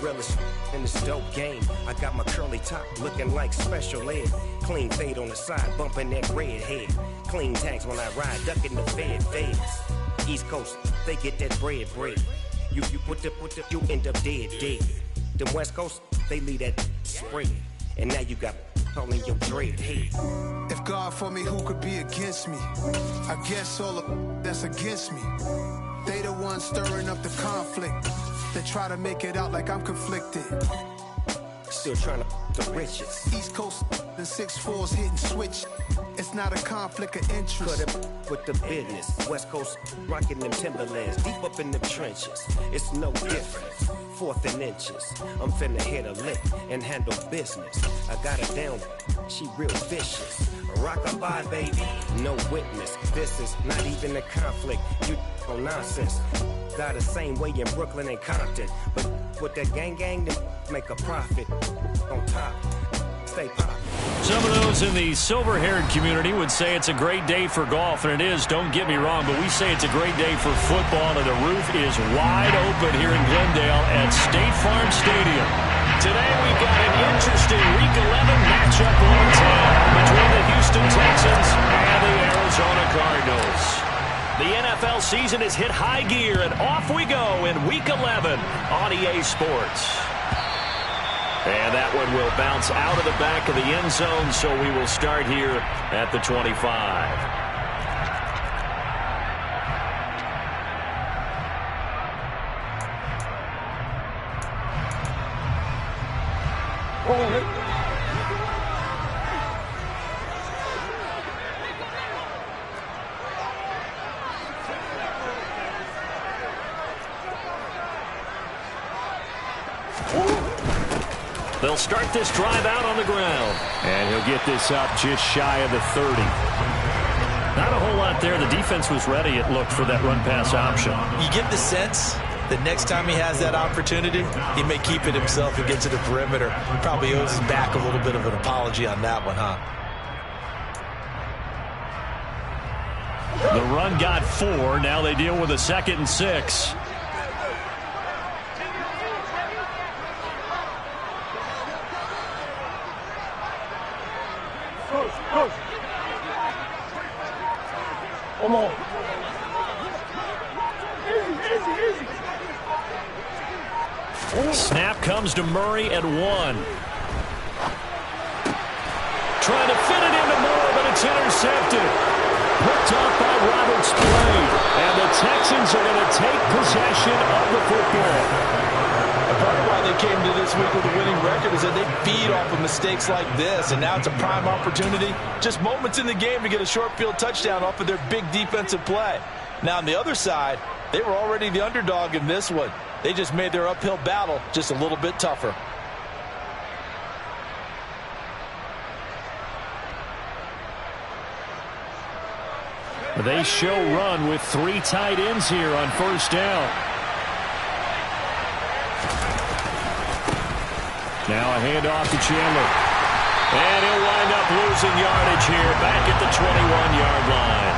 realest in this dope game. I got my curly top looking like special ed. Clean fade on the side, bumping that red head. Clean tags when I ride, ducking the feds. East Coast, they get that bread. You you end up dead. Them West Coast, they leave that spread. And now you got calling your dread head. If God for me, who could be against me? I guess all of that's against me. They the ones stirring up the conflict. They try to make it out like I'm conflicted. Still trying to the riches. East Coast, the 6'4s hitting switch. It's not a conflict of interest. Cut up with the business. West Coast rocking them Timberlands deep up in the trenches. It's no difference. 4th and inches. I'm finna hit a lick and handle business. I got her down. She real vicious. Rock-a-bye, baby. No witness. This is not even a conflict. You on nonsense. Got the same way in Brooklyn and Compton. But with that gang, they make a profit. On top. Stay pop. Some of those in the silver-haired community would say it's a great day for golf, and it is, don't get me wrong, but we say it's a great day for football, and the roof is wide open here in Glendale at State Farm Stadium. Today we've got an interesting Week 11 matchup on tap between the Houston Texans and the Arizona Cardinals. The NFL season has hit high gear, and off we go in Week 11 on EA Sports. And that one will bounce out of the back of the end zone, so we will start here at the 25. They'll start this drive out on the ground. And he'll get this up just shy of the 30. Not a whole lot there. The defense was ready, it looked, for that run-pass option. You get the sense that next time he has that opportunity, he may keep it himself and get to the perimeter. He probably owes his back a little bit of an apology on that one, huh? The run got 4. Now they deal with a 2nd and 6. Come on. Snap comes to Murray at 1. Trying to fit it into Moore, but it's intercepted. Picked off by Robert Spillane. And the Texans are going to take possession of the football. Part of why they came to this week with a winning record is that they feed off of mistakes like this, and now it's a prime opportunity. Just moments in the game to get a short field touchdown off of their big defensive play. Now on the other side, they were already the underdog in this one. They just made their uphill battle just a little bit tougher. They show run with 3 tight ends here on first down. Now a handoff to Chandler. And he'll wind up losing yardage here back at the 21-yard line.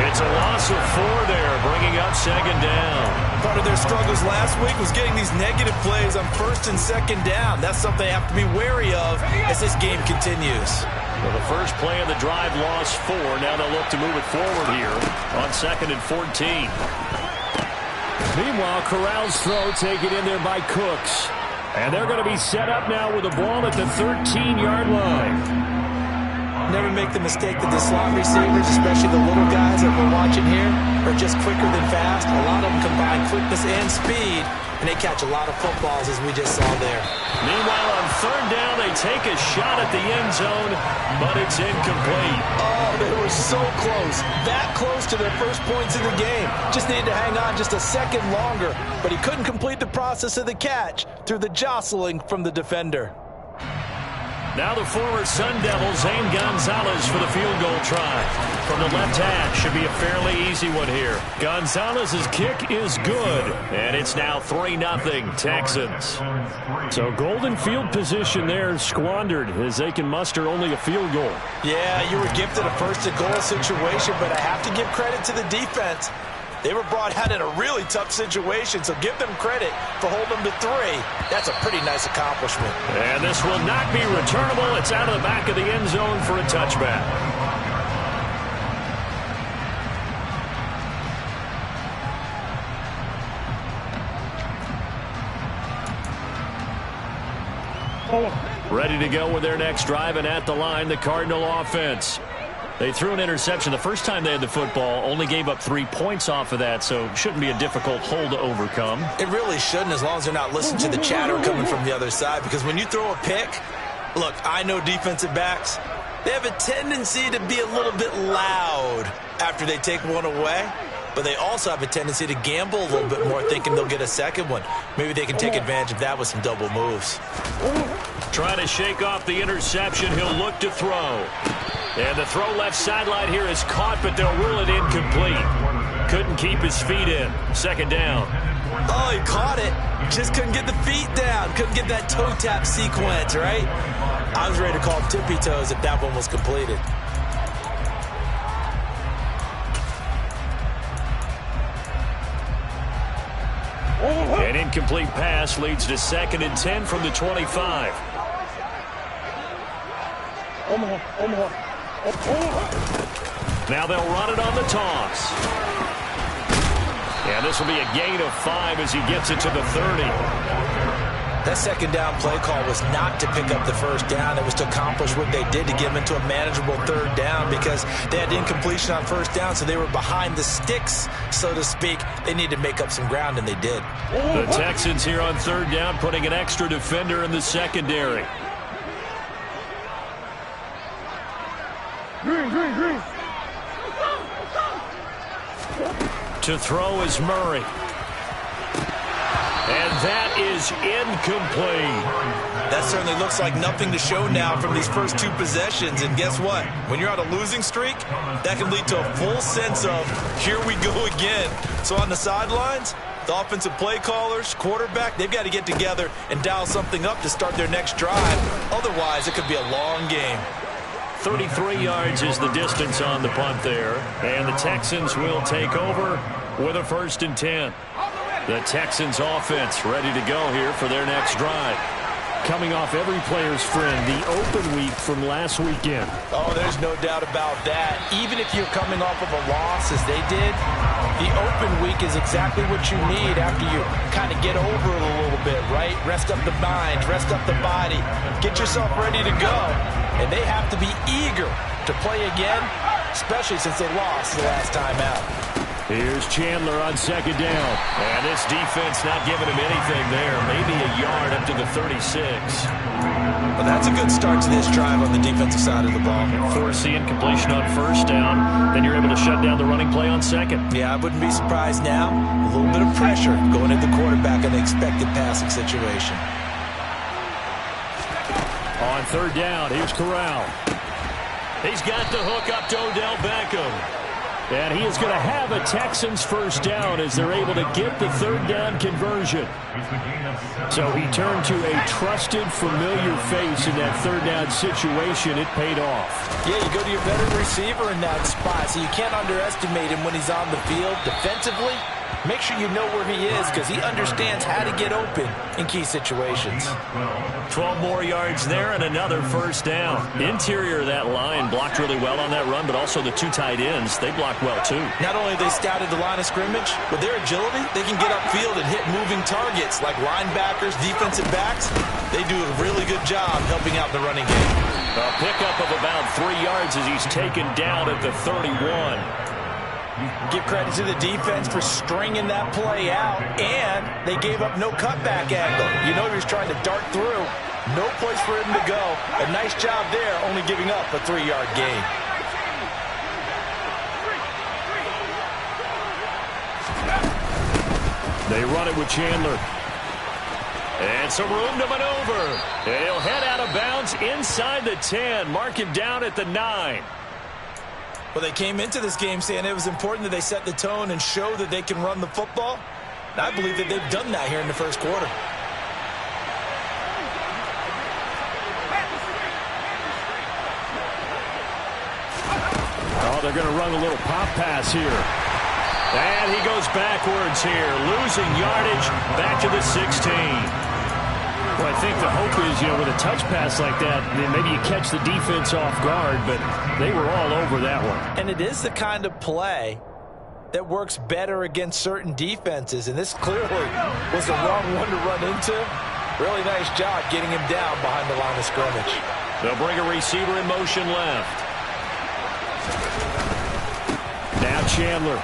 It's a loss of 4 there, bringing up 2nd down. Part of their struggles last week was getting these negative plays on 1st and 2nd down. That's something they have to be wary of as this game continues. Well, the first play of the drive lost 4. Now they'll look to move it forward here on 2nd and 14. Meanwhile, Corral's throw taken in there by Cooks. And they're going to be set up now with the ball at the 13-yard line. Never make the mistake that the slot receivers, especially the little guys that we're watching here, are just quicker than fast. A lot of them combine quickness and speed, and they catch a lot of footballs, as we just saw there. Meanwhile, on 3rd down, they take a shot at the end zone, but it's incomplete. Oh, they were so close. That close to their first points in the game. Just needed to hang on just a second longer, but he couldn't complete the process of the catch through the jostling from the defender. Now the former Sun Devil, Zane Gonzalez, for the field goal try. From the left hash, should be a fairly easy one here. Gonzalez's kick is good, and it's now 3-0 Texans. So golden field position there squandered as they can muster only a field goal. Yeah, you were gifted a 1st-and-goal situation, but I have to give credit to the defense. They were brought out in a really tough situation, so give them credit for holding them to 3. That's a pretty nice accomplishment. And this will not be returnable. It's out of the back of the end zone for a touchback. Ready to go with their next drive, and at the line, the Cardinal offense. They threw an interception the first time they had the football, only gave up 3 points off of that, so it shouldn't be a difficult hole to overcome. It really shouldn't, as long as they're not listening to the chatter coming from the other side, because when you throw a pick, look, I know defensive backs, they have a tendency to be a little bit loud after they take one away, but they also have a tendency to gamble a little bit more, thinking they'll get a second one. Maybe they can take advantage of that with some double moves. Trying to shake off the interception, he'll look to throw. And the throw left sideline here is caught, but they'll rule it incomplete. Couldn't keep his feet in. Second down. Oh, he caught it. Just couldn't get the feet down. Couldn't get that toe tap sequence, right? I was ready to call tippy toes if that one was completed. An incomplete pass leads to 2nd and 10 from the 25. Now they'll run it on the toss. And this will be a gain of 5 as he gets it to the 30. That second down play call was not to pick up the first down. It was to accomplish what they did, to get them into a manageable 3rd down, because they had incompletion on 1st down, so they were behind the sticks, so to speak. They needed to make up some ground, and they did. The Texans here on 3rd down, putting an extra defender in the secondary. To throw is Murray. And that is incomplete. That certainly looks like nothing to show now from these first 2 possessions. And guess what? When you're on a losing streak, that can lead to a full sense of, here we go again. So on the sidelines, the offensive play callers, quarterback, they've got to get together and dial something up to start their next drive. Otherwise, it could be a long game. 33 yards is the distance on the punt there. And the Texans will take over with a 1st and 10. The Texans offense ready to go here for their next drive. Coming off every player's friend, the open week from last weekend. Oh, there's no doubt about that. Even if you're coming off of a loss as they did, the open week is exactly what you need after you kind of get over it a little bit, right? Rest up the mind, rest up the body, get yourself ready to go. And they have to be eager to play again, especially since they lost the last time out. Here's Chandler on 2nd down. And this defense not giving him anything there. Maybe a yard up to the 36. Well, that's a good start to this drive on the defensive side of the ball. Force the incompletion on 1st down. Then you're able to shut down the running play on 2nd. Yeah, I wouldn't be surprised now. A little bit of pressure going at the quarterback in the expected passing situation. On 3rd down, here's Corral. He's got the hook up to Odell Beckham. And he is going to have a Texans 1st down as they're able to get the 3rd down conversion. So he turned to a trusted, familiar face in that 3rd down situation. It paid off. Yeah, you go to your veteran receiver in that spot, so you can't underestimate him when he's on the field defensively. Make sure you know where he is, because he understands how to get open in key situations. 12 more yards there and another 1st down. Interior of that line blocked really well on that run, but also the 2 tight ends, they blocked well too. Not only have they scouted the line of scrimmage, with their agility, they can get upfield and hit moving targets like linebackers, defensive backs. They do a really good job helping out the running game. A pickup of about 3 yards as he's taken down at the 31. Give credit to the defense for stringing that play out, and they gave up no cutback angle. You know he was trying to dart through. No place for him to go. A nice job there, only giving up a 3-yard gain. They run it with Chandler. And some room to maneuver. And he'll head out of bounds inside the 10. Mark him down at the 9. Well, they came into this game saying it was important that they set the tone and show that they can run the football. And I believe that they've done that here in the 1st quarter. Oh, they're going to run a little pop pass here. And he goes backwards here, losing yardage back to the 16. Well, I think the hope is, with a touch pass like that, maybe you catch the defense off guard, but they were all over that one. And it is the kind of play that works better against certain defenses, and this clearly was the wrong one to run into. Really nice job getting him down behind the line of scrimmage. They'll bring a receiver in motion left. Now Chandler.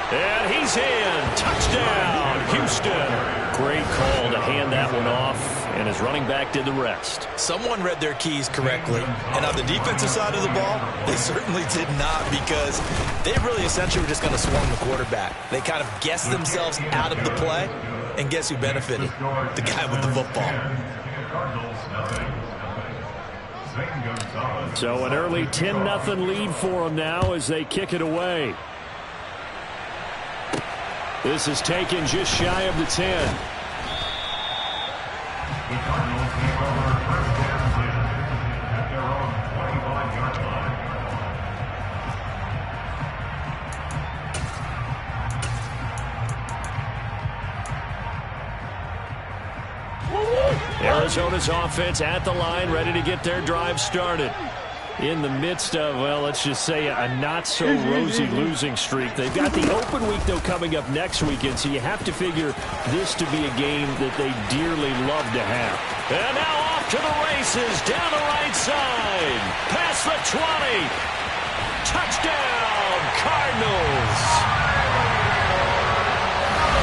And he's in. Touchdown, Houston. Great call to hand that one off, and his running back did the rest. Someone read their keys correctly, and on the defensive side of the ball, they certainly did not, because they really essentially were just going to swarm the quarterback. They kind of guessed themselves out of the play, and guess who benefited? The guy with the football. So an early 10-0 lead for them now as they kick it away. This is taken just shy of the 10. Arizona's offense at the line, ready to get their drive started. In the midst of, well, let's just say a not-so-rosy losing streak. They've got the open week, though, coming up next weekend, so you have to figure this to be a game that they dearly love to have. And now off to the races, down the right side, past the 20. Touchdown, Cardinals.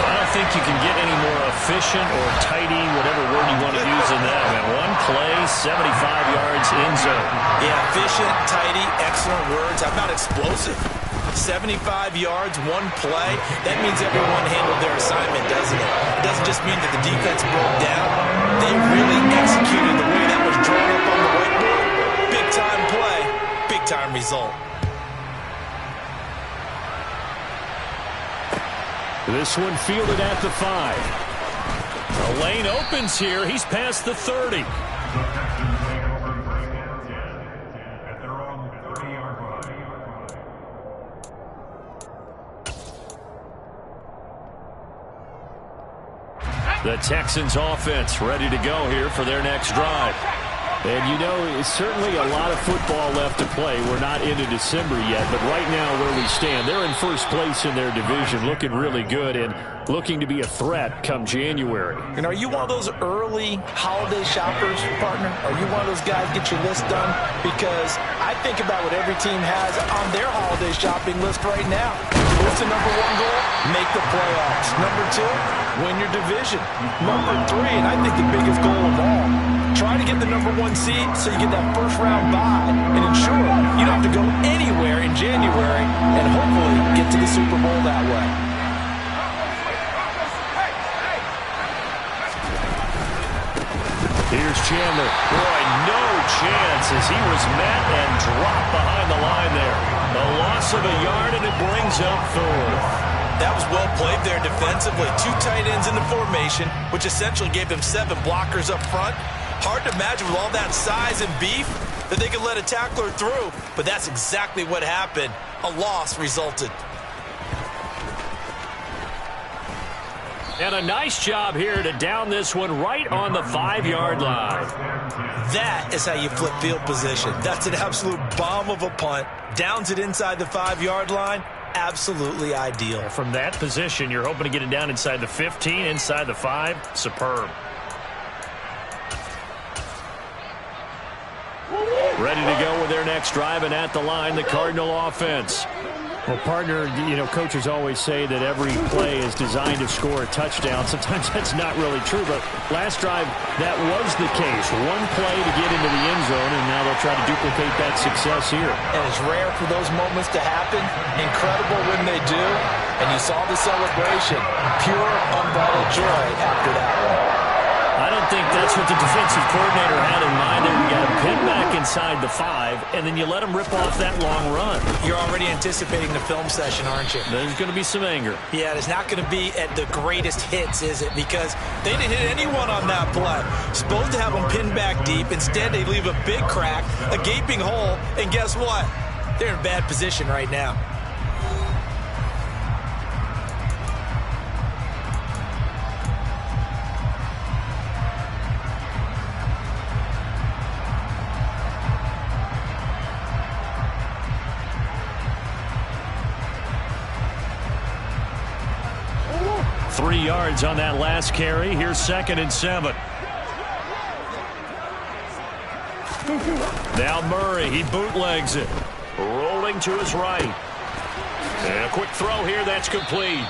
I don't think you can get any more efficient or tidy, whatever word you want to use in that. Man, one play, 75 yards in zone. Yeah, efficient, tidy, excellent words. How about explosive? 75 yards, one play. That means everyone handled their assignment, doesn't it? It doesn't just mean that the defense broke down. They really executed the way that was drawn up on the whiteboard. Big-time play, big-time result. This one fielded at the 5. The lane opens here. He's past the 30. The Texans offense ready to go here for their next drive. And it's certainly a lot of football left to play. We're not into December yet, but right now where we stand, they're in first place in their division, looking really good and looking to be a threat come January. And are you one of those early holiday shoppers, partner? Are you one of those guys get your list done? Because I think about what every team has on their holiday shopping list right now. What's the number one goal? Make the playoffs. Number 2, win your division. Number 3, and I think the biggest goal of all, try to get the number 1 seed so you get that first round bye and ensure you don't have to go anywhere in January and hopefully get to the Super Bowl that way. Here's Chandler. Boy, no chance as he was met and dropped behind the line there. A loss of a yard, and it brings up 4th. That was well played there defensively. 2 tight ends in the formation, which essentially gave them 7 blockers up front. Hard to imagine with all that size and beef that they could let a tackler through, but that's exactly what happened. A loss resulted. And a nice job here to down this one right on the 5-yard line. That is how you flip field position. That's an absolute bomb of a punt. Downs it inside the 5-yard line. Absolutely ideal. From that position, you're hoping to get it down inside the 15, inside the 5. Superb. Ready to go with their next drive, and at the line, the Cardinal offense. Well, partner, coaches always say that every play is designed to score a touchdown. Sometimes that's not really true, but last drive, that was the case. One play to get into the end zone, and now they'll try to duplicate that success here. And it's rare for those moments to happen. Incredible when they do. And you saw the celebration. Pure, unbridled joy after that one. I don't think that's what the defensive coordinator had in mind there. You got him pinned back inside the 5, and then you let him rip off that long run. You're already anticipating the film session, aren't you? There's going to be some anger. Yeah, it's not going to be at the greatest hits, is it? Because they didn't hit anyone on that play. Supposed to have them pinned back deep. Instead, they leave a big crack, a gaping hole, and guess what? they're in bad position right now. Three yards on that last carry. Here's 2nd and 7. Now Murray, he bootlegs it. Rolling to his right. And a quick throw here, that's complete.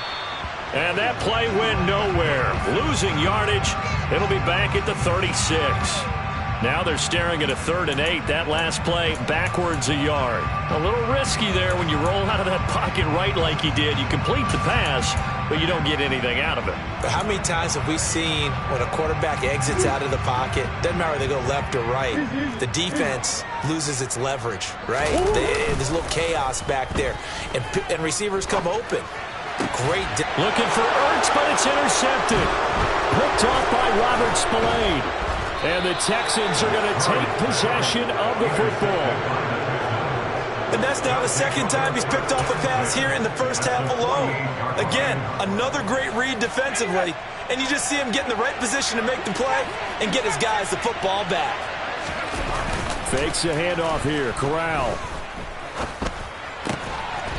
And that play went nowhere. Losing yardage. It'll be back at the 36. Now they're staring at a 3rd and 8. That last play, backwards a yard. A little risky there when you roll out of that pocket right like he did. You complete the pass, but you don't get anything out of it. But how many times have we seen when a quarterback exits out of the pocket, doesn't matter whether they go left or right, the defense loses its leverage, right? There's a little chaos back there, and receivers come open. Great. Looking for Ertz, but it's intercepted. Picked off by Robert Spillane. And the Texans are going to take possession of the football. And that's now the 2nd time he's picked off a pass here in the first half alone. Again, another great read defensively, and you just see him get in the right position to make the play and get his guys the football back. Fakes a handoff here. Corral.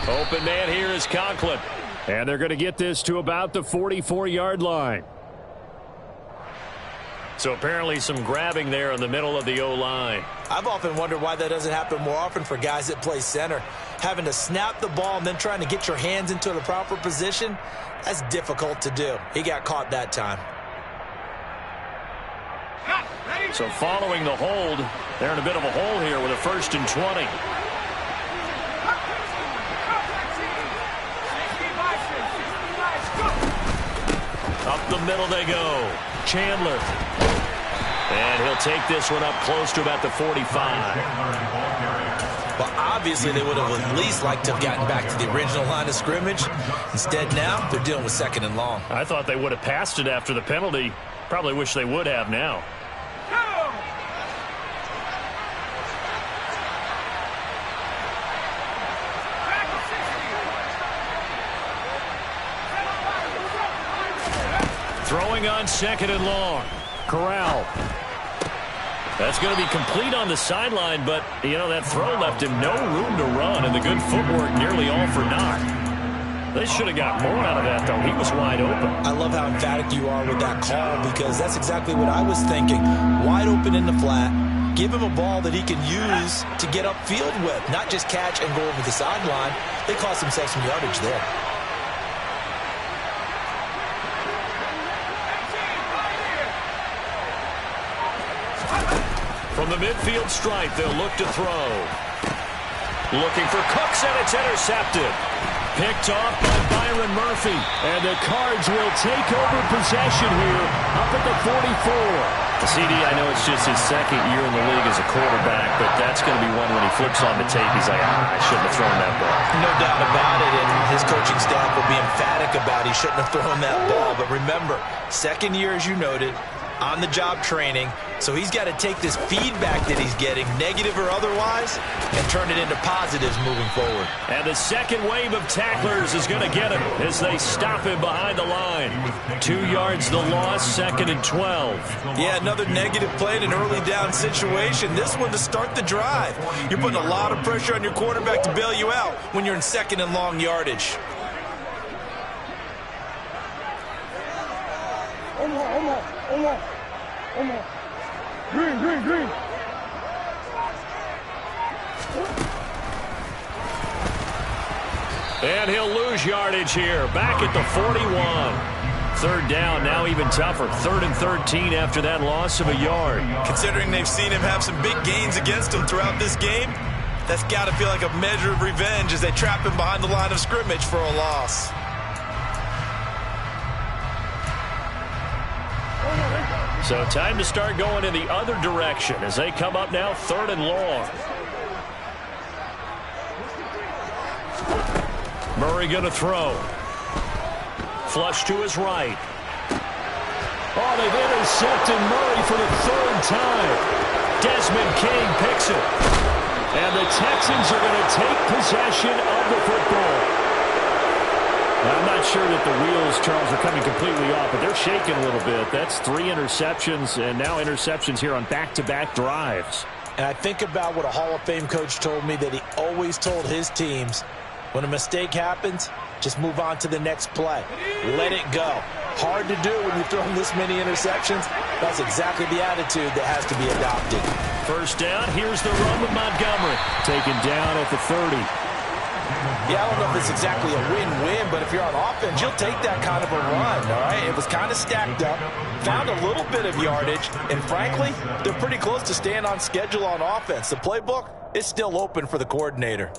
Open man here is Conklin. And they're going to get this to about the 44-yard line. So apparently some grabbing there in the middle of the O-line. I've often wondered why that doesn't happen more often for guys that play center. Having to snap the ball and then trying to get your hands into the proper position, that's difficult to do. He got caught that time. So following the hold, they're in a bit of a hole here with a 1st and 20. Up the middle they go. Chandler. And he'll take this one up close to about the 45. Well, obviously they would have at least liked to have gotten back to the original line of scrimmage. Instead now, they're dealing with 2nd and long. I thought they would have passed it after the penalty. Probably wish they would have now. Throwing on 2nd and long. Corral. That's going to be complete on the sideline, but, you know, that throw left him no room to run, and the good footwork nearly all for naught. They should have got more out of that, though. He was wide open. I love how emphatic you are with that call, because that's exactly what I was thinking. Wide open in the flat. Give him a ball that he can use to get upfield with, not just catch and go over the sideline. They cost themselves some yardage there. From the midfield stripe, they'll look to throw. Looking for Cooks, and it's intercepted. Picked off by Byron Murphy. And the Cards will take over possession here up at the 44. CD, I know it's just his 2nd year in the league as a quarterback, but that's going to be one when he flips on the tape, he's like, I shouldn't have thrown that ball. No doubt about it, and his coaching staff will be emphatic about he shouldn't have thrown that ball. But remember, 2nd year, as you noted, on-the-job training, so he's got to take this feedback that he's getting, negative or otherwise, and turn it into positives moving forward. And the 2nd wave of tacklers is going to get him as they stop him behind the line. 2 yards the loss, 2nd and 12. Yeah, another negative play in an early down situation. This one to start the drive. You're putting a lot of pressure on your quarterback to bail you out when you're in 2nd and long yardage. Green. And he'll lose yardage here. Back at the 41. 3rd down, now even tougher. 3rd and 13 after that loss of a yard. Considering they've seen him have some big gains against him throughout this game, that's got to feel like a measure of revenge as they trap him behind the line of scrimmage for a loss. So time to start going in the other direction as they come up now 3rd and long. Murray going to throw. Flush to his right. Oh, they've intercepted Murray for the 3rd time. Desmond King picks it. And the Texans are going to take possession of the football. I'm not sure that the wheels, Charles, are coming completely off, but they're shaking a little bit. That's 3 interceptions, and now interceptions here on back-to-back drives. And I think about what a Hall of Fame coach told me that he always told his teams, when a mistake happens, just move on to the next play. Let it go. Hard to do when you throw this many interceptions. That's exactly the attitude that has to be adopted. First down, here's the run with Montgomery. Taken down at the 30. Yeah, I don't know if it's exactly a win-win, but if you're on offense, you'll take that kind of a run, all right? It was kind of stacked up, found a little bit of yardage, and frankly, they're pretty close to staying on schedule on offense. The playbook is still open for the coordinator.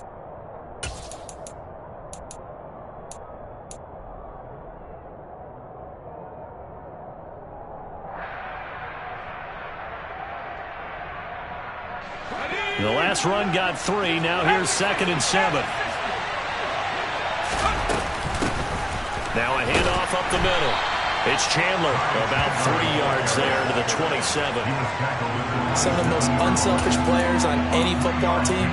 The last run got 3. Now here's 2nd and 7. Now a handoff up the middle. It's Chandler, about 3 yards there to the 27. Some of the most unselfish players on any football team,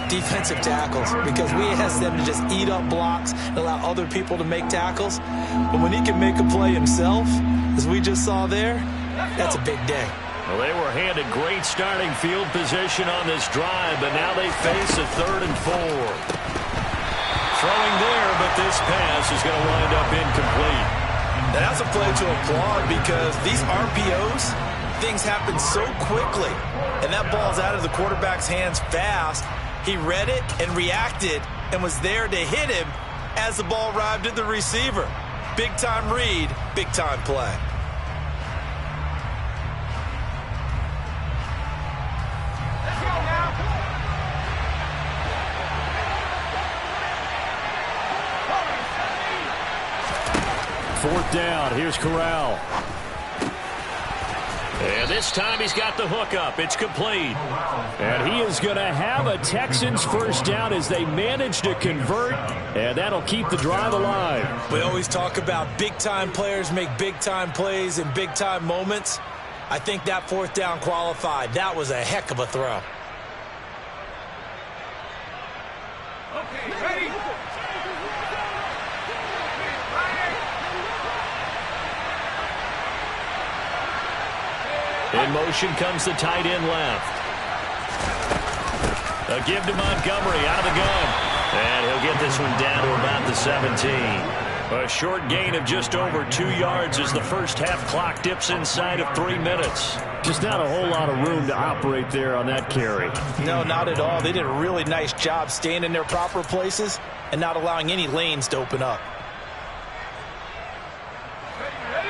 defensive tackles, because we ask them to just eat up blocks and allow other people to make tackles. But when he can make a play himself, as we just saw there, that's a big day. Well, they were handed great starting field position on this drive, but now they face a 3rd and 4. Throwing there, but this pass is going to wind up incomplete. And that's a play to applaud because these RPOs, things happen so quickly. And that ball's out of the quarterback's hands fast. He read it and reacted and was there to hit him as the ball arrived at the receiver. Big-time read, big-time play. Fourth down. Here's Corral. And this time he's got the hook up. It's complete. And he is going to have a Texans first down as they manage to convert. And that'll keep the drive alive. We always talk about big-time players make big-time plays in big-time moments. I think that 4th down qualified. That was a heck of a throw. Okay, ready? In motion comes the tight end left. A give to Montgomery out of the gun. And he'll get this one down to about the 17. A short gain of just over 2 yards as the first half clock dips inside of 3 minutes. Just not a whole lot of room to operate there on that carry. No, not at all. They did a really nice job staying in their proper places and not allowing any lanes to open up.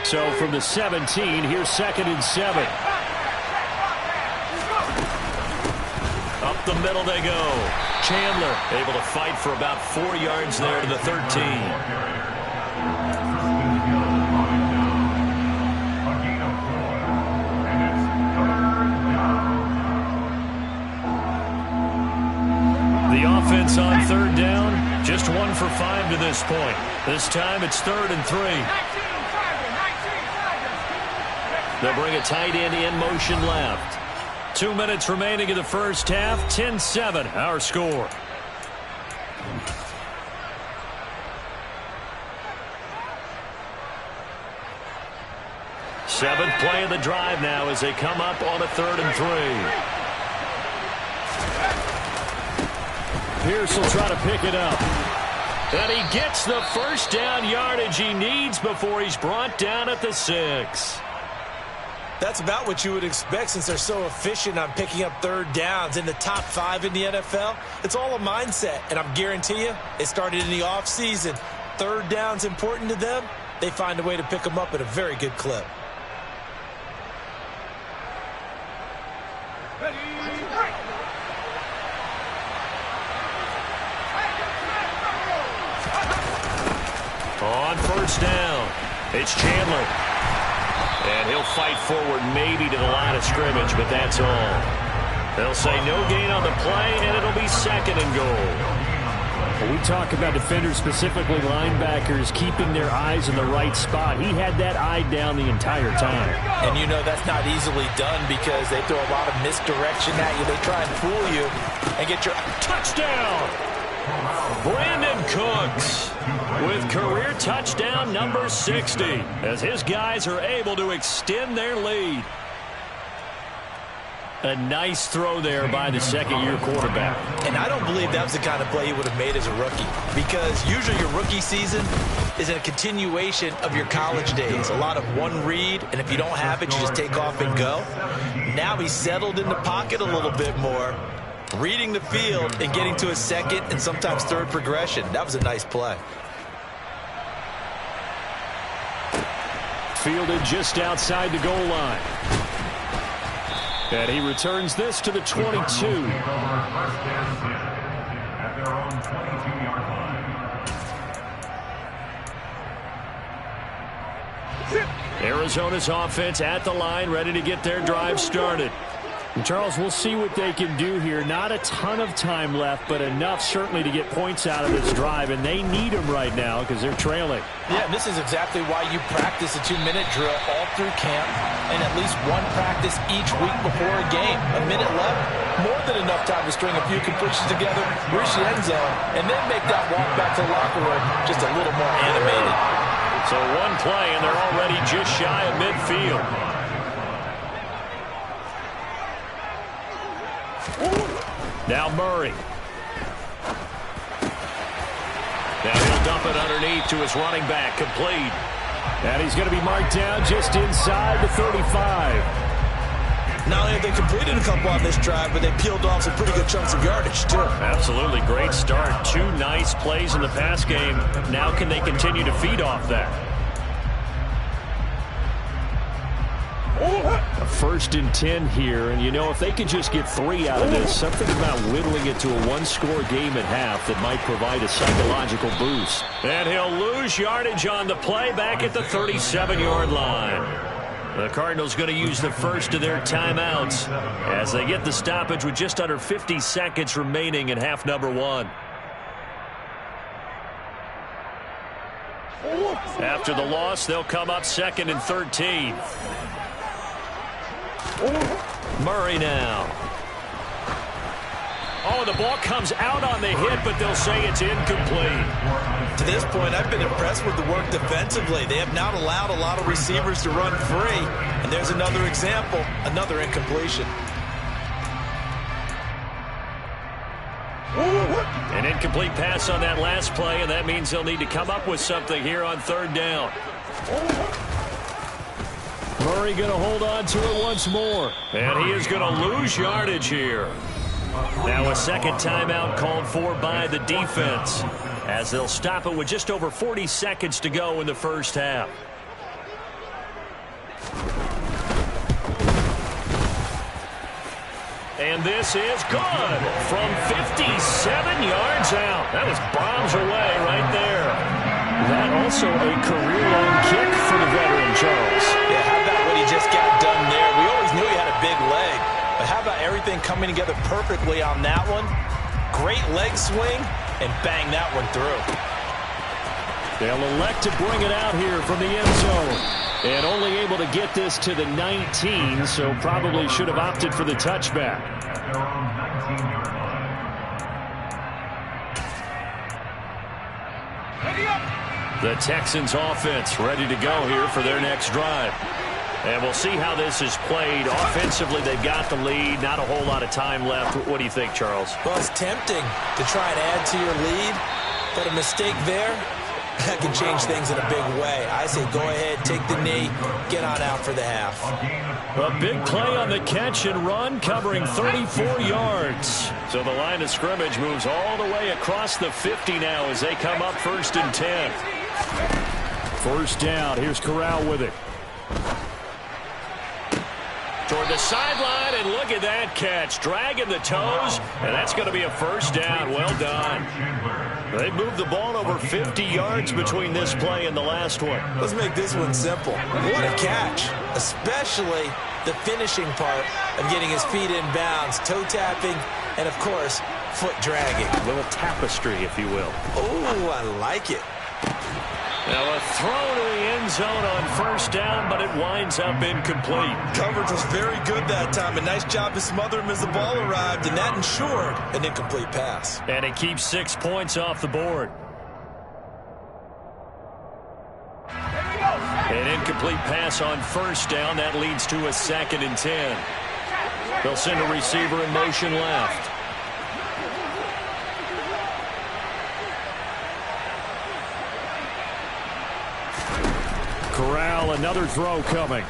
So from the 17, here's 2nd and 7. Up the middle they go. Chandler able to fight for about 4 yards there to the 13. The offense on 3rd down, just 1 for 5 to this point. This time it's 3rd and 3. They'll bring a tight end in motion left. 2 minutes remaining in the first half. 10-7 our score. Seventh play of the drive now as they come up on a 3rd and 3. Pierce will try to pick it up. And he gets the first down yardage he needs before he's brought down at the 6. That's about what you would expect since they're so efficient on picking up 3rd downs in the top 5 in the NFL. It's all a mindset, and I'm guarantee you it started in the offseason. 3rd down's important to them. They find a way to pick them up at a very good clip. On first down, it's Chandler. And he'll fight forward maybe to the line of scrimmage, but that's all. They'll say no gain on the play, and it'll be 2nd and goal. When we talk about defenders, specifically linebackers, keeping their eyes in the right spot, he had that eye down the entire time. And you know that's not easily done because they throw a lot of misdirection at you. They try and fool you and get your touchdown. Brandon Cooks with career touchdown number 60 as his guys are able to extend their lead. A nice throw there by the second-year quarterback. And I don't believe that was the kind of play he would have made as a rookie, because usually your rookie season is a continuation of your college days. A lot of one read, and if you don't have it, you just take off and go. Now he's settled in the pocket a little bit more, reading the field and getting to a second and sometimes third progression. That was a nice play. Fielded just outside the goal line. And he returns this to the 22. Arizona's offense at the line, ready to get their drive started. And Charles, we'll see what they can do here. Not a ton of time left, but enough certainly to get points out of this drive, and they need them right now because they're trailing. Yeah, this is exactly why you practice a 2-minute drill all through camp and at least one practice each week before a game. A minute left, more than enough time to string a few completions together, reach the end zone, and then make that walk back to the locker room just a little more animated. So one play, and they're already just shy of midfield. Now Murray. Now he'll dump it underneath to his running back, complete. And he's going to be marked down just inside the 35. Not only have they completed a couple on this drive, but they peeled off some pretty good chunks of yardage, too. Absolutely. Great start. 2 nice plays in the pass game. Now can they continue to feed off that? A 1st and 10 here, and you know, if they can just get 3 out of this, something about whittling it to a 1-score game at half that might provide a psychological boost. And he'll lose yardage on the play back at the 37-yard line. The Cardinals going to use the first of their timeouts as they get the stoppage with just under 50 seconds remaining in half number 1. After the loss, they'll come up 2nd and 13. Murray now. Oh, the ball comes out on the hit, but they'll say it's incomplete. To this point, I've been impressed with the work defensively. They have not allowed a lot of receivers to run free. And there's another example, another incompletion. An incomplete pass on that last play, and that means they'll need to come up with something here on 3rd down. Murray going to hold on to it once more. And he is going to lose yardage here. Now a 2nd timeout called for by the defense as they'll stop it with just over 40 seconds to go in the first half. And this is good from 57 yards out. That was bombs away right there. That also a career-long kick for the veteran, Charles. Yeah, how about what he just got done there? We always knew he had a big leg, but how about everything coming together perfectly on that one? Great leg swing, and bang that one through. They'll elect to bring it out here from the end zone. And only able to get this to the 19, so probably should have opted for the touchback. The Texans offense ready to go here for their next drive. And we'll see how this is played. Offensively, they've got the lead. Not a whole lot of time left. What do you think, Charles? Well, it's tempting to try and add to your lead, but a mistake there, that can change things in a big way. I say go ahead, take the knee, get on out for the half. A big play on the catch and run, covering 34 yards. So the line of scrimmage moves all the way across the 50 now as they come up 1st and 10. 1st down. Here's Corral with it. Toward the sideline, and look at that catch. Dragging the toes, and that's going to be a 1st down. Well done. They moved the ball over 50 yards between this play and the last one. Let's make this one simple. What a catch, especially the finishing part of getting his feet in bounds, toe tapping, and, of course, foot dragging. A little tapestry, if you will. Oh, I like it. Now a throw to the end zone on first down, but it winds up incomplete. Coverage was very good that time. A nice job to smother him as the ball arrived, and that ensured an incomplete pass. And it keeps 6 points off the board. An incomplete pass on first down. That leads to a 2nd and 10. They'll send a receiver in motion left. Corral, another throw coming.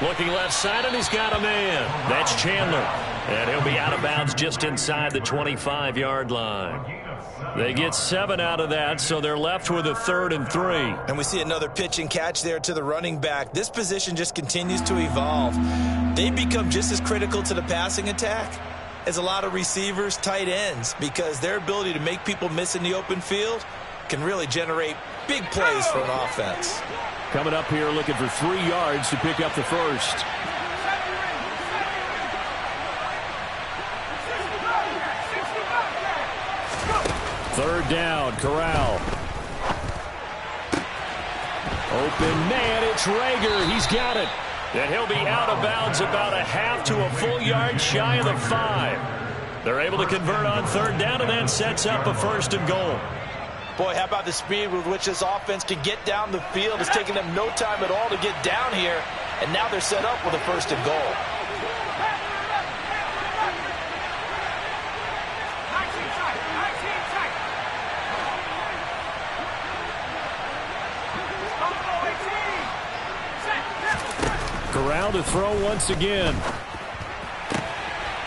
Looking left side, and he's got a man. That's Chandler. And he'll be out of bounds just inside the 25-yard line. They get 7 out of that, so they're left with a 3rd and 3. And we see another pitch and catch there to the running back. This position just continues to evolve. They become just as critical to the passing attack as a lot of receivers, tight ends, because their ability to make people miss in the open field can really generate big plays for an offense. Coming up here looking for 3 yards to pick up the first. Third down, Corral. Open man, it's Rager. He's got it. And he'll be out of bounds about a half to a full yard shy of the 5. They're able to convert on third down, and that sets up a 1st and goal. Boy, how about the speed with which this offense can get down the field? It's taking them no time at all to get down here, and now they're set up with a 1st and goal. Corral to throw once again.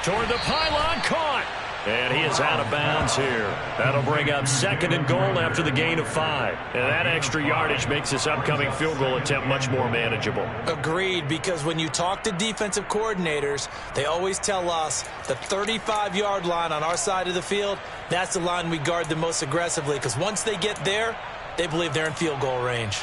Toward the pylon, caught. And he is out of bounds here. That'll bring up 2nd and goal after the gain of 5. And that extra yardage makes this upcoming field goal attempt much more manageable. Agreed, because when you talk to defensive coordinators, they always tell us the 35-yard line on our side of the field, that's the line we guard the most aggressively, because once they get there, they believe they're in field goal range.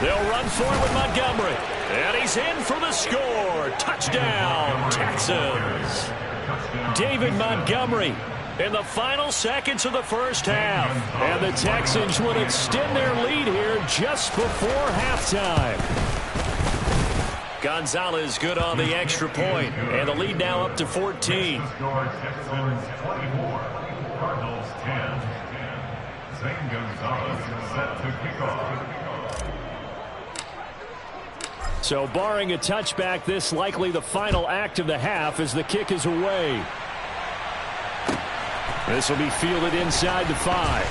They'll run for it with Montgomery. And he's in for the score. Touchdown, Texans. David Montgomery in the final seconds of the first half. And the Texans would extend their lead here just before halftime. Gonzalez good on the extra point. And the lead now up to 14. Texans 24, Cardinals 10. Zane Gonzalez set to kick off. So barring a touchback, this likely the final act of the half as the kick is away. This will be fielded inside the 5.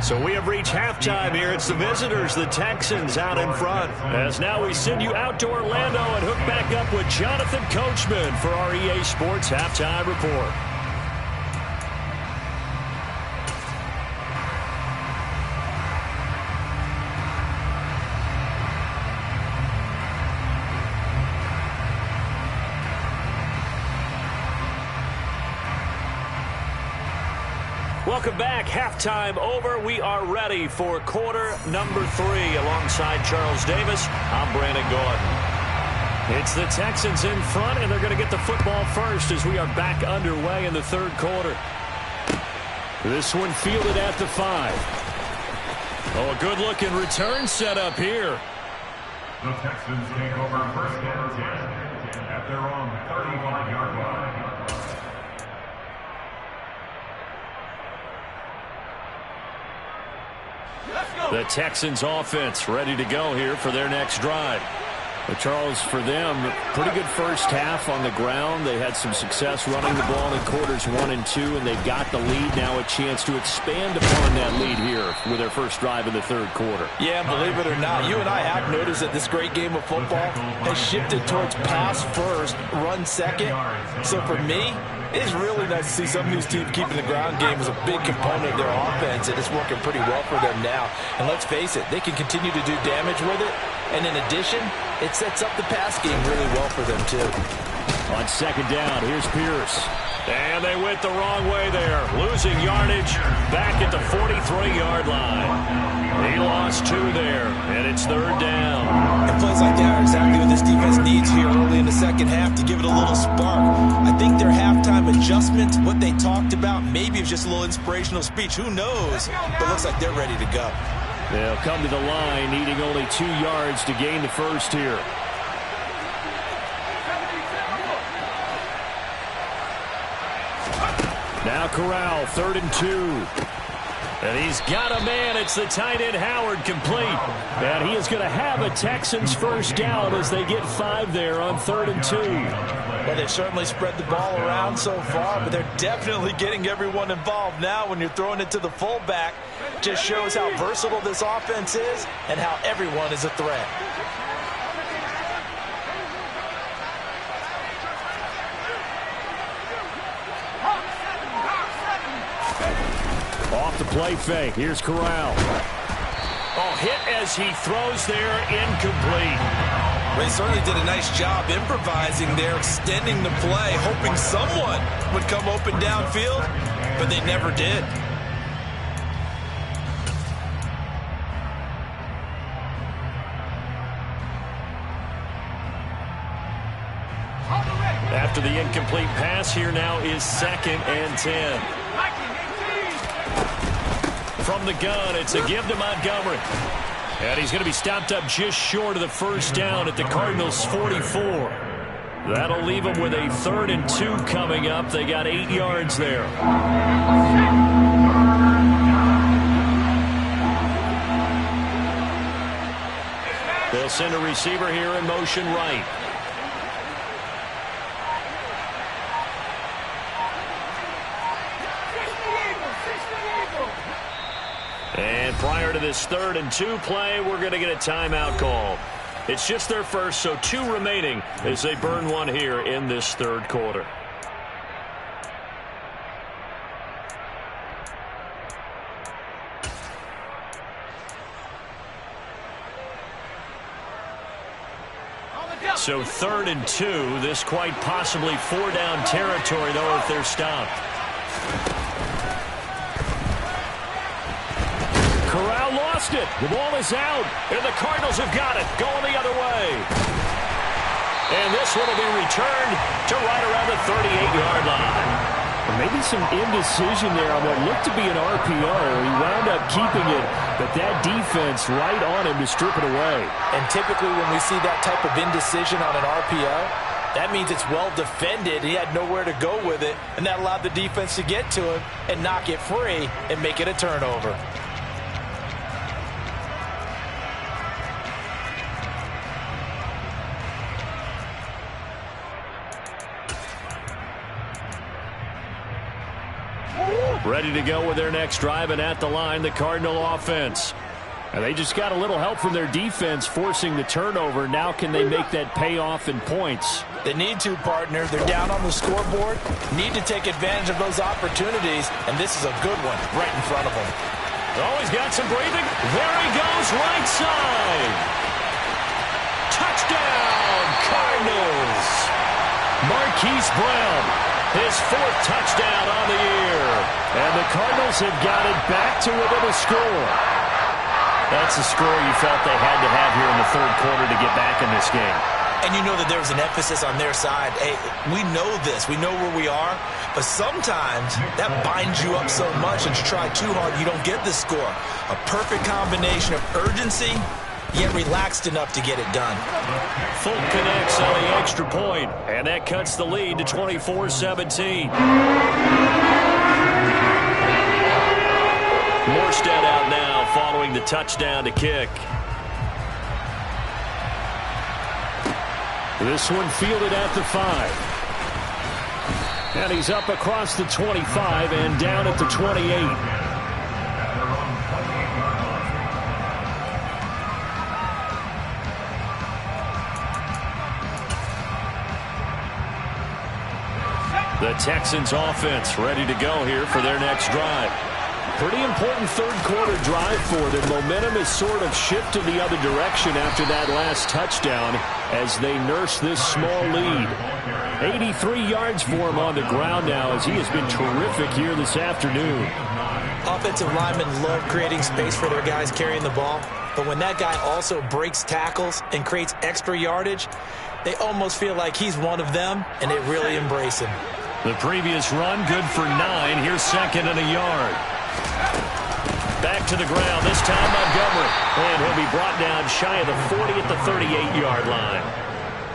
So we have reached halftime here. It's the visitors, the Texans, out in front. As now we send you out to Orlando and hook back up with Jonathan Coachman for our EA Sports Halftime Report. Welcome back. Halftime over. We are ready for quarter number 3. Alongside Charles Davis, I'm Brandon Gordon. It's the Texans in front, and they're going to get the football first as we are back underway in the third quarter. This one fielded at the 5. Oh, a good-looking return set up here. The Texans take over 1st and 10 at their own 35-yard line. The Texans offense ready to go here for their next drive. But Charles, for them, pretty good first half on the ground. They had some success running the ball in quarters 1 and 2, and they've got the lead. Now a chance to expand upon that lead here with their first drive in the third quarter. Yeah, believe it or not, you and I have noticed that this great game of football has shifted towards pass first, run second. So for me, it's really nice to see some of these teams keeping the ground game as a big component of their offense, and it's working pretty well for them now. And let's face it, they can continue to do damage with it. And in addition, it sets up the pass game really well for them, too. On second down, here's Pierce. And they went the wrong way there. Losing yardage back at the 43-yard line. He lost 2 there, and it's third down. And plays like that are exactly what this defense needs here early in the second half to give it a little spark. I think their halftime adjustments, what they talked about, maybe it's just a little inspirational speech. Who knows? But it looks like they're ready to go. They'll come to the line, needing only 2 yards to gain the first here. Now Corral, 3rd and 2. And he's got a man. It's the tight end Howard, complete. And he is going to have a Texans first down as they get 5 there on 3rd and 2. Well, they've certainly spread the ball around so far, but they're definitely getting everyone involved now when you're throwing it to the fullback. Just shows how versatile this offense is and how everyone is a threat. Off the play fake. Here's Corral. Oh, hit as he throws there, incomplete. Well, he certainly did a nice job improvising there, extending the play, hoping someone would come open downfield, but they never did. After the incomplete pass, here now is 2nd and 10. From the gun, it's a give to Montgomery. And he's going to be stopped up just short of the first down at the Cardinals' 44. That'll leave them with a 3rd and 2 coming up. They got 8 yards there. They'll send a receiver here in motion right. And prior to this 3rd and 2 play, we're going to get a timeout call. It's just their first, so 2 remaining as they burn 1 here in this third quarter. So 3rd and 2, this quite possibly 4-down territory, though, if they're stopped. Corral lost it. The ball is out, and the Cardinals have got it, going the other way. And this one will be returned to right around the 38-yard line. Maybe some indecision there on what looked to be an RPO. He wound up keeping it, but that defense right on him to strip it away. And typically when we see that type of indecision on an RPO, that means it's well defended. He had nowhere to go with it, and that allowed the defense to get to him and knock it free and make it a turnover. Ready to go with their next drive, and at the line, the Cardinal offense. And they just got a little help from their defense forcing the turnover. Now can they make that pay off in points? They need to, partner. They're down on the scoreboard. Need to take advantage of those opportunities, and this is a good one right in front of them. Oh, he's got some breathing. There he goes, right side. Touchdown, Cardinals. Marquise Brown, his 4th touchdown on the year. And the Cardinals have got it back to within a score. That's a score you felt they had to have here in the third quarter to get back in this game. And you know that there was an emphasis on their side. Hey, we know this. We know where we are. But sometimes that binds you up so much that you try too hard, you don't get the score. A perfect combination of urgency, yet relaxed enough to get it done. Fulton connects on the extra point, and that cuts the lead to 24-17. Morstead out now following the touchdown to kick. This one fielded at the 5. And he's up across the 25 and down at the 28. The Texans offense ready to go here for their next drive. Pretty important third quarter drive for them. Momentum has sort of shifted the other direction after that last touchdown as they nurse this small lead. 83 yards for him on the ground now as he has been terrific here this afternoon. Offensive linemen love creating space for their guys carrying the ball, but when that guy also breaks tackles and creates extra yardage, they almost feel like he's one of them, and they really embrace him. The previous run good for 9. Here's second and a yard. Back to the ground, this time Montgomery. And he'll be brought down shy of the 40 at the 38-yard line.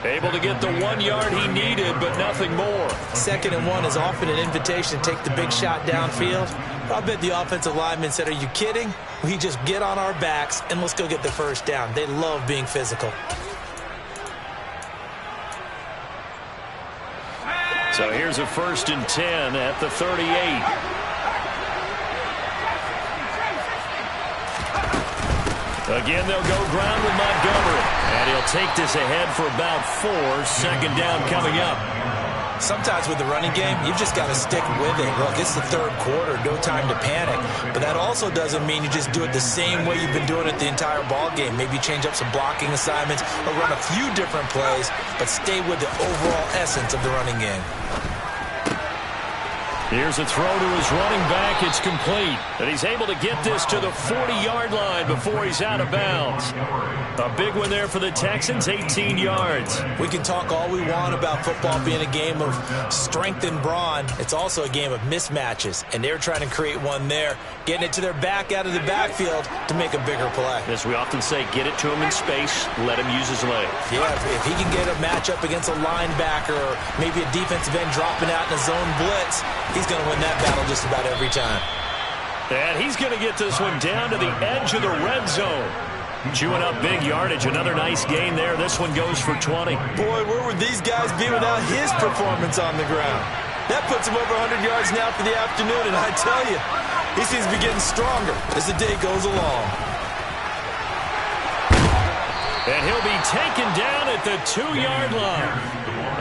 Able to get the 1 yard he needed, but nothing more. 2nd and 1 is often an invitation to take the big shot downfield. I bet the offensive lineman said, "Are you kidding? We just get on our backs and let's go get the first down." They love being physical. So here's a 1st and 10 at the 38. Again, they'll go ground with Montgomery. And he'll take this ahead for about 4. 2nd down coming up. Sometimes with the running game, you've just got to stick with it. Look, it's the third quarter, no time to panic. But that also doesn't mean you just do it the same way you've been doing it the entire ball game. Maybe change up some blocking assignments or run a few different plays, but stay with the overall essence of the running game. Here's a throw to his running back. It's complete. And he's able to get this to the 40-yard line before he's out of bounds. A big one there for the Texans, 18 yards. We can talk all we want about football being a game of strength and brawn. It's also a game of mismatches, and they're trying to create one there, getting it to their back out of the backfield to make a bigger play. As we often say, get it to him in space, let him use his legs. Yeah, if he can get a matchup against a linebacker or maybe a defensive end dropping out in a zone blitz, he's going to win that battle just about every time. And he's going to get this one down to the edge of the red zone. Chewing up big yardage. Another nice gain there. This one goes for 20. Boy, where would these guys be without his performance on the ground? That puts him over 100 yards now for the afternoon, and I tell you, he seems to be getting stronger as the day goes along. And he'll be taken down at the 2-yard line.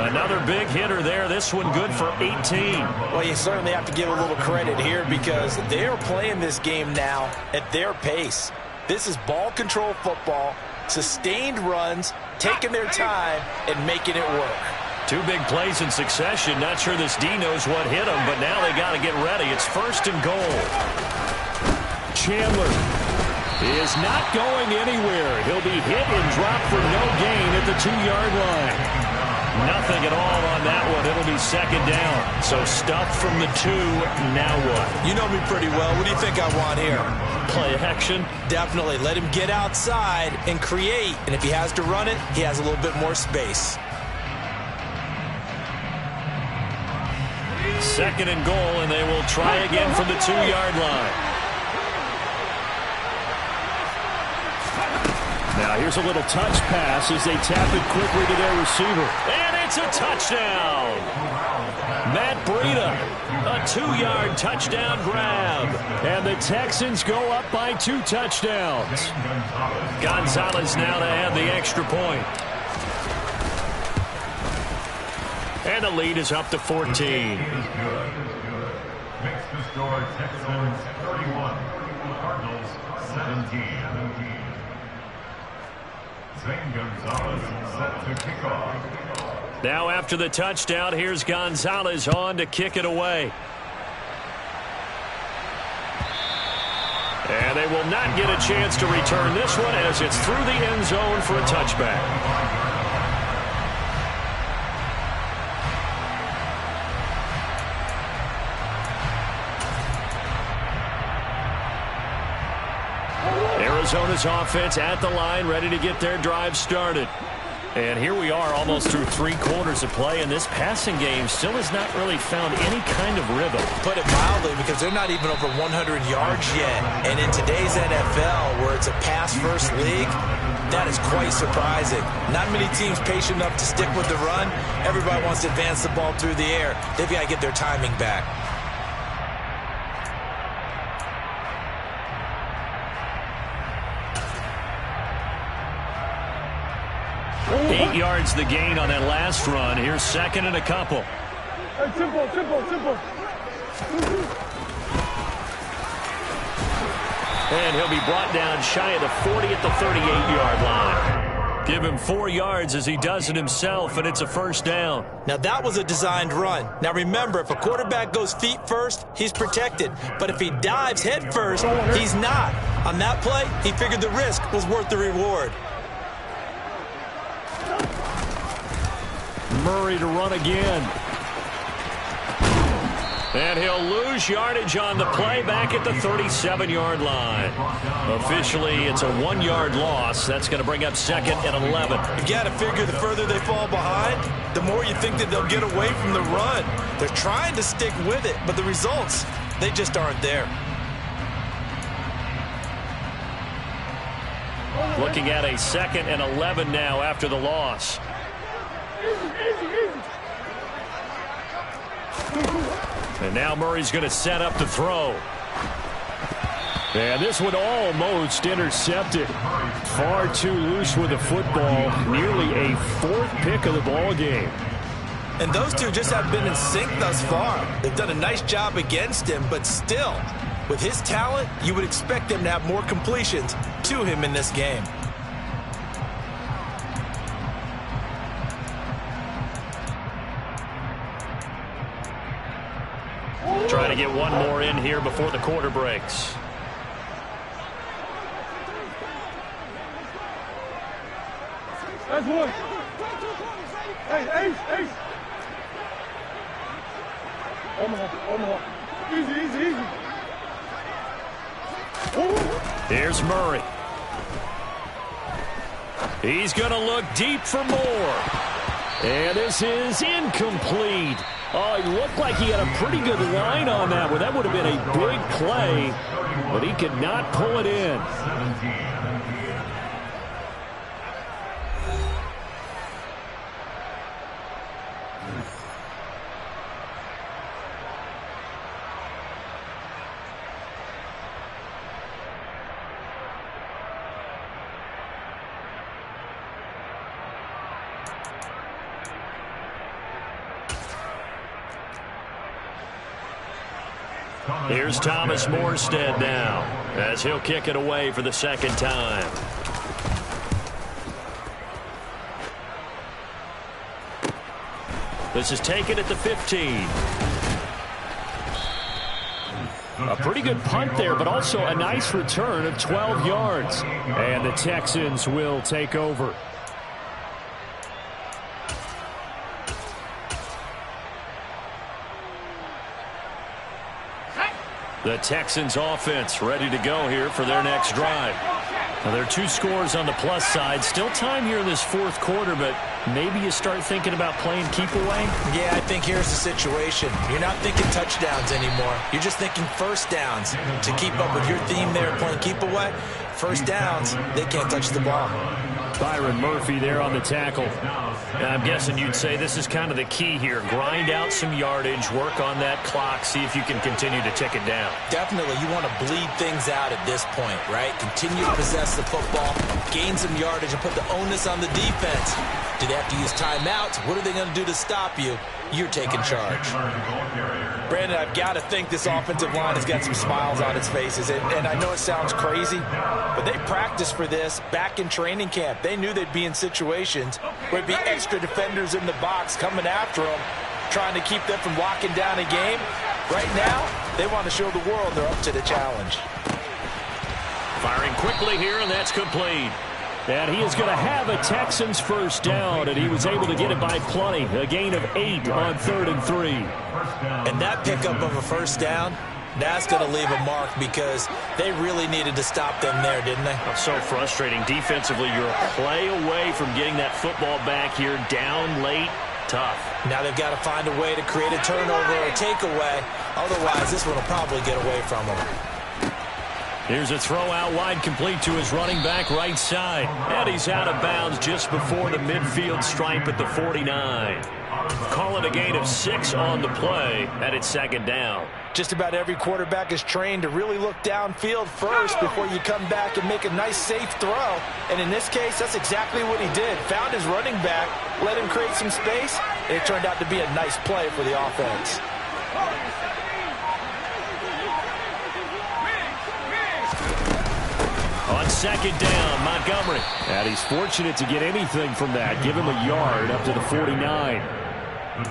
Another big hitter there. This one good for 18. Well, you certainly have to give a little credit here because they are playing this game now at their pace. This is ball control football, sustained runs, taking their time, and making it work. 2 big plays in succession. Not sure this D knows what hit him, but now they got to get ready. It's 1st and goal. Chandler is not going anywhere. He'll be hit and dropped for no gain at the 2-yard line. Nothing at all on that one. It'll be 2nd down. So stuff from the 2. Now what? You know me pretty well. What do you think I want here? Play action? Definitely. Let him get outside and create. And if he has to run it, he has a little bit more space. 2nd and goal, and they will try again from the 2-yard line. Now here's a little touch pass as they tap it quickly to their receiver. And it's a touchdown. Matt Breida, a 2-yard touchdown grab. And the Texans go up by 2 touchdowns. Gonzalez now to add the extra point. And the lead is up to 14. Makes the score Texans 31, Cardinals 17. Zane Gonzalez set to kick off. Now after the touchdown, here's Gonzalez on to kick it away. And they will not get a chance to return this one as it's through the end zone for a touchback. Arizona's offense at the line, ready to get their drive started. And here we are almost through 3 quarters of play, and this passing game still has not really found any kind of rhythm. Put it mildly, because they're not even over 100 yards yet. And in today's NFL, where it's a pass-first league, that is quite surprising. Not many teams patient enough to stick with the run. Everybody wants to advance the ball through the air. They've got to get their timing back. Eight yards the gain on that last run. Here's second and a couple. Hey, simple. And he'll be brought down shy of the 40 at the 38-yard line. Give him 4 yards as he does it himself, and it's a first down. Now, that was a designed run. Now, remember, if a quarterback goes feet first, he's protected. But if he dives head first, he's not. On that play, he figured the risk was worth the reward. Murray to run again. And he'll lose yardage on the play back at the 37-yard line. Officially, it's a 1-yard loss. That's going to bring up second and 11. You got to figure the further they fall behind, the more you think that they'll get away from the run. They're trying to stick with it, but the results, they just aren't there. Looking at a second and 11 now after the loss. And now Murray's going to set up the throw. And this one almost intercepted. Far too loose with the football. Nearly a 4th pick of the ball game. And those two just have been in sync thus far. They've done a nice job against him, but still, with his talent, you would expect him to have more completions to him in this game. Trying to get one more in here before the quarter breaks. That's one. Hey, Ace. Omaha. Easy. Ooh. Here's Murray. He's going to look deep for more. And this is incomplete. Oh, he looked like he had a pretty good line on that one. That would have been a big play, but he could not pull it in. Here's Thomas Morstead now, as he'll kick it away for the second time. This is taken at the 15. A pretty good punt there, but also a nice return of 12 yards. And the Texans will take over. The Texans offense ready to go here for their next drive. Now, there are 2 scores on the plus side. Still time here in this 4th quarter, but maybe you start thinking about playing keep away? Yeah, I think here's the situation. You're not thinking touchdowns anymore. You're just thinking first downs. To keep up with your theme there, playing keep away, first downs, they can't touch the ball. Byron Murphy there on the tackle. And I'm guessing you'd say this is kind of the key here. Grind out some yardage, work on that clock, see if you can continue to tick it down. Definitely, you want to bleed things out at this point, right? Continue to possess the football, gain some yardage, and put the onus on the defense. Do they have to use timeouts? What are they going to do to stop you? You're taking charge. Brandon, I've got to think this offensive line has got some smiles on its faces. And I know it sounds crazy, but they practiced for this back in training camp. They knew they'd be in situations where there'd be extra defenders in the box coming after them, trying to keep them from locking down a game. Right now, they want to show the world they're up to the challenge. Firing quickly here, and that's complete. And he is going to have a Texans first down, and he was able to get it by plenty. A gain of 8 on 3rd and 3. And that pickup of a first down, That's going to leave a mark because they really needed to stop them there, didn't they? So frustrating. Defensively, you're a play away from getting that football back here. Down late, tough. Now they've got to find a way to create a turnover or a takeaway. Otherwise, this one will probably get away from them. Here's a throw out wide, complete to his running back right side. And he's out of bounds just before the midfield stripe at the 49. Call it a gain of 6 on the play, and it's second down. Just about every quarterback is trained to really look downfield first before you come back and make a nice, safe throw. And in this case, that's exactly what he did. Found his running back, let him create some space, and it turned out to be a nice play for the offense. On second down, Montgomery. And he's fortunate to get anything from that. Give him a yard up to the 49.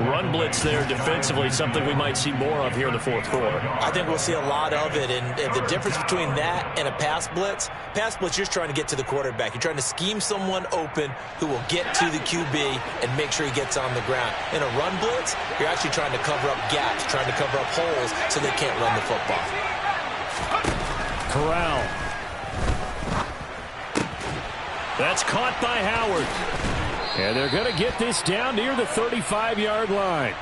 Run blitz there defensively, something we might see more of here in the fourth quarter. I think we'll see a lot of it, and the difference between that and a pass blitz, you're just trying to get to the quarterback. You're trying to scheme someone open who will get to the QB and make sure he gets on the ground. In a run blitz, you're actually trying to cover up gaps, trying to cover up holes so they can't run the football. Corral. That's caught by Howard. And they're going to get this down near the 35-yard line.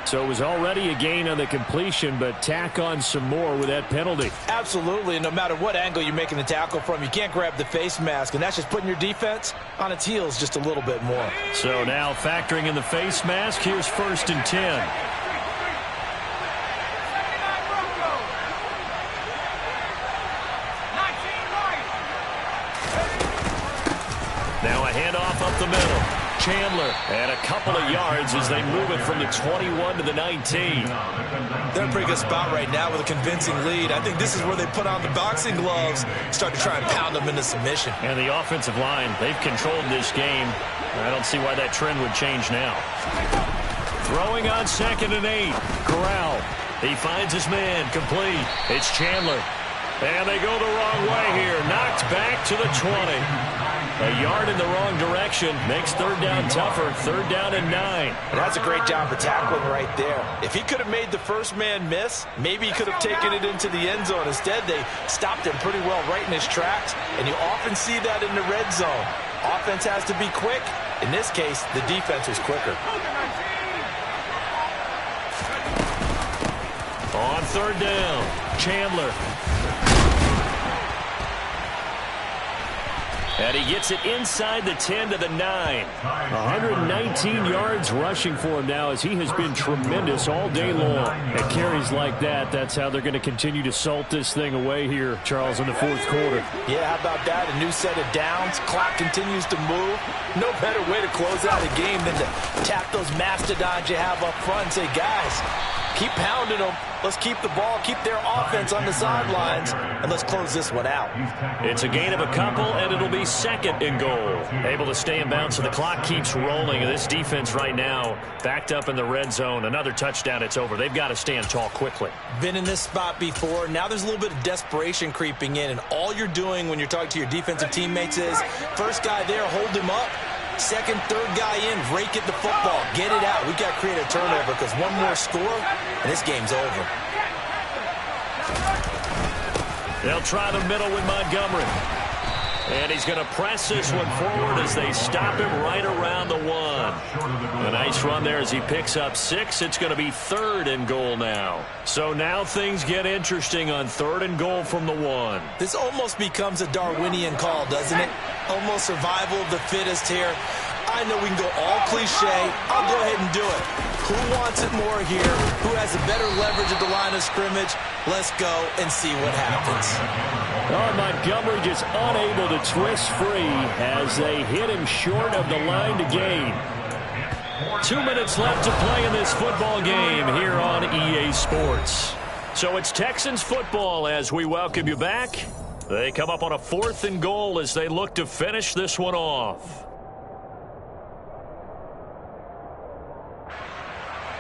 So it was already a gain on the completion, but tack on some more with that penalty. Absolutely. No matter what angle you're making the tackle from, you can't grab the face mask, and that's just putting your defense on its heels just a little bit more. So now factoring in the face mask, here's 1st and 10. Now a handoff up the middle. Chandler, and a couple of yards as they move it from the 21 to the 19. They're in a pretty good spot right now with a convincing lead. I think this is where they put on the boxing gloves, start to try and pound them into submission. And the offensive line, they've controlled this game. I don't see why that trend would change now. Throwing on 2nd and 8. Corral. He finds his man, complete. It's Chandler. And they go the wrong way here. Knocked back to the 20. A yard in the wrong direction makes 3rd down tougher. 3rd down and 9. And that's a great job of tackling right there. If he could have made the first man miss, maybe he could have taken it into the end zone. Instead, they stopped him pretty well right in his tracks. And you often see that in the red zone. Offense has to be quick. In this case, the defense was quicker. On 3rd down, Chandler. And he gets it inside the 10 to the 9. 119 yards rushing for him now as he has been tremendous all day long. At carries like that, that's how they're going to continue to salt this thing away here, Charles, in the fourth quarter. Yeah, how about that? A new set of downs. Clock continues to move. No better way to close out a game than to tap those mastodons you have up front and say, guys, keep pounding them. Let's keep the ball, keep their offense on the sidelines, and let's close this one out. It's a gain of a couple, and it'll be 2nd and goal. Able to stay in bounds, so the clock keeps rolling. And this defense right now backed up in the red zone. Another touchdown, it's over. They've got to stand tall quickly. Been in this spot before. Now there's a little bit of desperation creeping in, and all you're doing when you're talking to your defensive teammates is, first guy there, hold him up. 2nd, 3rd guy in, rake at the football. Get it out. We've got to create a turnover because one more score, and this game's over. They'll try the middle with Montgomery. And he's going to press this one forward as they stop him right around the 1. A nice run there as he picks up 6. It's going to be 3rd and goal now. So now things get interesting on 3rd and goal from the 1. This almost becomes a Darwinian call, doesn't it? Almost survival of the fittest here. I know we can go all cliche. I'll go ahead and do it. Who wants it more here? Who has a better leverage at the line of scrimmage? Let's go and see what happens. Oh, Montgomery just unable to twist free as they hit him short of the line to gain. 2 minutes left to play in this football game here on EA Sports. So it's Texans football as we welcome you back. They come up on a 4th and goal as they look to finish this one off.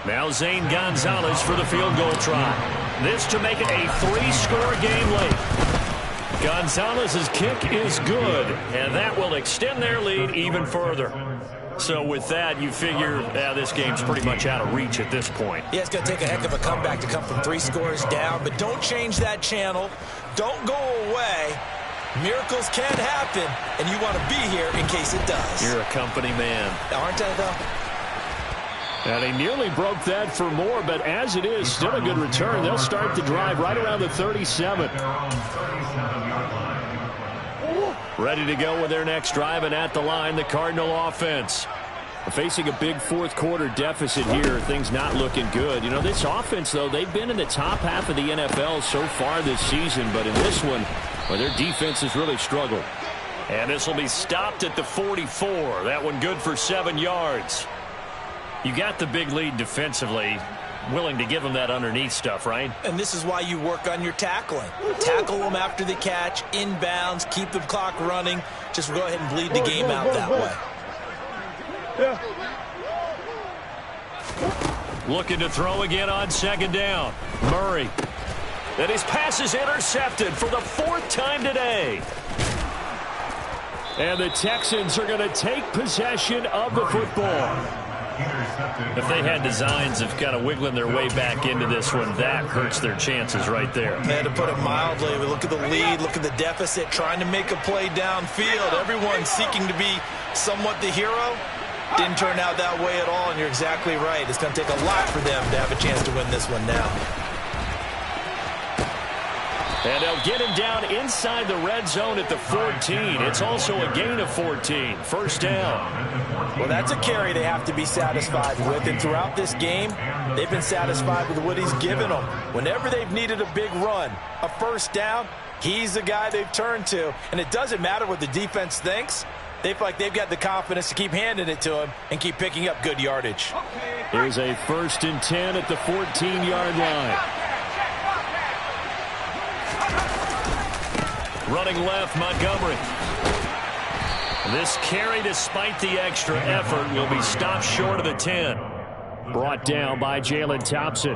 Now Zane Gonzalez for the field goal try. This to make it a 3-score game late. Gonzalez's kick is good, and that will extend their lead even further. So with that, you figure this game's pretty much out of reach at this point. Yeah, it's going to take a heck of a comeback to come from 3 scores down, but don't change that channel. Don't go away. Miracles can happen, and you want to be here in case it does. You're a company man. Aren't I, though? And he nearly broke that for more, but as it is, still a good return. They'll start the drive right around the 37. Ready to go with their next drive, and at the line, the Cardinal offense. Facing a big fourth-quarter deficit here, things not looking good. You know, this offense, though, they've been in the top half of the NFL so far this season, but in this one, well, their defense has really struggled. And this will be stopped at the 44. That one good for 7 yards. You got the big lead defensively. Willing to give them that underneath stuff, right? And this is why you work on your tackling. Tackle them after the catch, inbounds, keep the clock running. Just go ahead and bleed the game out that way. Looking to throw again on second down. Murray. And his pass is intercepted for the 4th time today. And the Texans are going to take possession of the football. If they had designs of kind of wiggling their way back into this one, that hurts their chances right there. Man, to put it mildly, we look at the lead, look at the deficit, trying to make a play downfield. Everyone seeking to be somewhat the hero. Didn't turn out that way at all, and you're exactly right. It's going to take a lot for them to have a chance to win this one now. And they'll get him down inside the red zone at the 14. It's also a gain of 14. First down. Well, that's a carry they have to be satisfied with. And throughout this game, they've been satisfied with what he's given them. Whenever they've needed a big run, a first down, he's the guy they've turned to. And it doesn't matter what the defense thinks. They feel like they've got the confidence to keep handing it to him and keep picking up good yardage. Here's a 1st and 10 at the 14-yard line. Running left, Montgomery. This carry, despite the extra effort, will be stopped short of the 10. Brought down by Jalen Thompson.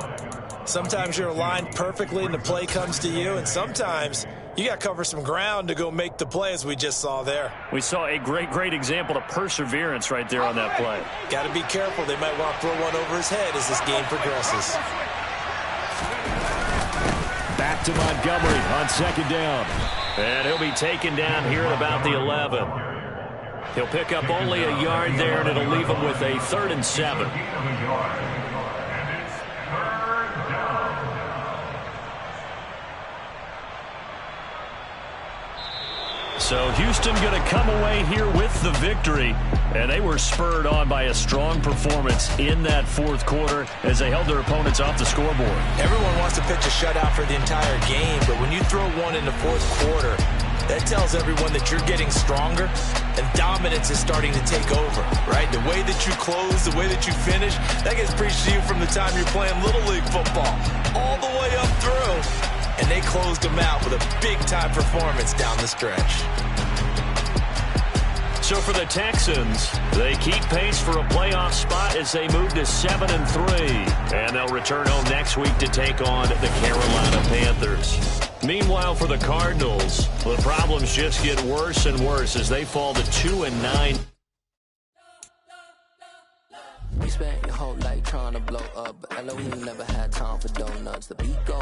Sometimes you're aligned perfectly and the play comes to you, and sometimes you got to cover some ground to go make the play, as we just saw there. We saw a great example of perseverance right there on that play. Got to be careful. They might want to throw one over his head as this game progresses. Back to Montgomery on second down. And he'll be taken down here at about the 11. He'll pick up only a yard there, and it'll leave him with a 3rd and 7. So Houston going to come away here with the victory, and they were spurred on by a strong performance in that 4th quarter as they held their opponents off the scoreboard. Everyone wants to pitch a shutout for the entire game, but when you throw one in the 4th quarter, that tells everyone that you're getting stronger and dominance is starting to take over, right? The way that you close, the way that you finish, that gets preached to you from the time you're playing Little League football all the way up through. And they closed them out with a big-time performance down the stretch. So for the Texans, they keep pace for a playoff spot as they move to 7-3. And they'll return home next week to take on the Carolina Panthers. Meanwhile, for the Cardinals, the problems just get worse and worse as they fall to 2-9. You spent your whole life trying to blow up, but Elohim never had time for donuts. The beat go